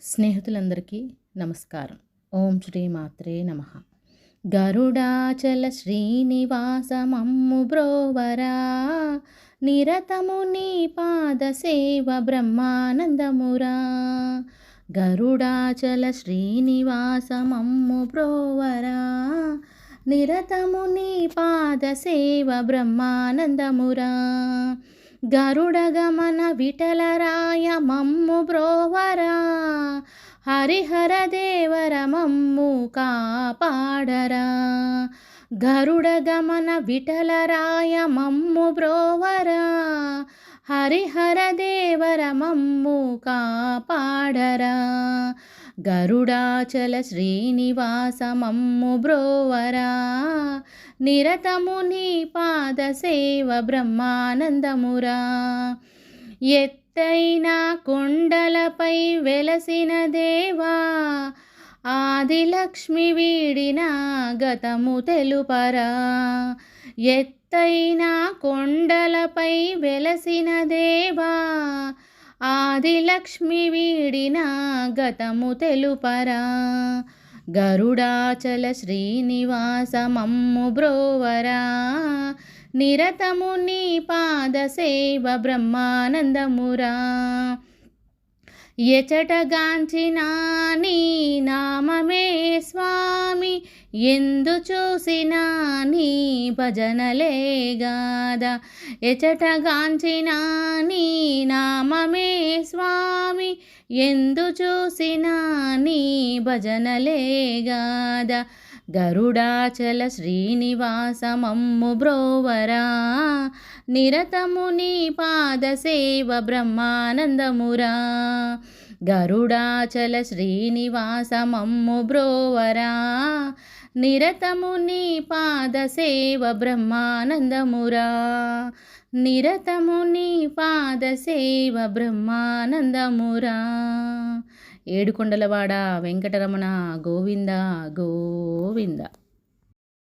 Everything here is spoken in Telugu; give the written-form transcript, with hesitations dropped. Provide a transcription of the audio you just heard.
స్నేహితులందరికీ నమస్కారం. ఓం శ్రీ మాత్రే నమః. గరుడాచల శ్రీనివాసమమ్ము బ్రోవరా, నిరతము నీ పాద సేవ బ్రహ్మానందమురా. గరుడాచల శ్రీనివాసమమ్ము బ్రోవరా, నిరతము నీ పాద సేవ బ్రహ్మానందమురా. గరుడ గమన విఠలరాయ మమ్ము బ్రోవరా, హరిహర దేవర మమ్ము కాపాడరా. గరుడ గమన విఠలరాయ మమ్ము బ్రోవరా, హరిహర దేవర మమ్ము కాపాడరా. గరుడాచల శ్రీనివాస మమ్ము బ్రోవరా, నిరతము నీ పాద సేవ బ్రహ్మానందమురా. ఎత్తైన కొండలపై వెలసిన దేవా, ఆదిలక్ష్మి వీడిన గతము తెలుపరా. ఎత్తైన కొండలపై వెలసిన దేవా, ఆదిలక్ష్మి వీడిన గతము తెలుపరా. గరుడాచల శ్రీనివాస మమ్ము బ్రోవరా, నిరతము నీ పాద సేవ బ్రహ్మానందమురా. ఎచటగాంచిన నీ నామమే స్వామి, ఎందు చూసినా నీ భజనలే గాదా. ఎచటగాంచిన నీ నామమే స్వామి, ఎందు చూసినా నీ భజనలే గాదా. గరుడాచల శ్రీనివాస మమ్ము బ్రోవరా, నిరతము నీ పాద సేవ బ్రహ్మానందమురా. గరుడాచల శ్రీనివాస మమ్ము బ్రోవరా, నిరతము నీ పాద సేవ బ్రహ్మానందమురా. నిరతము నీ పాద సేవ బ్రహ్మానందమురా. ఏడుకొండలవాడ వెంకటరమణ గోవింద గోవింద.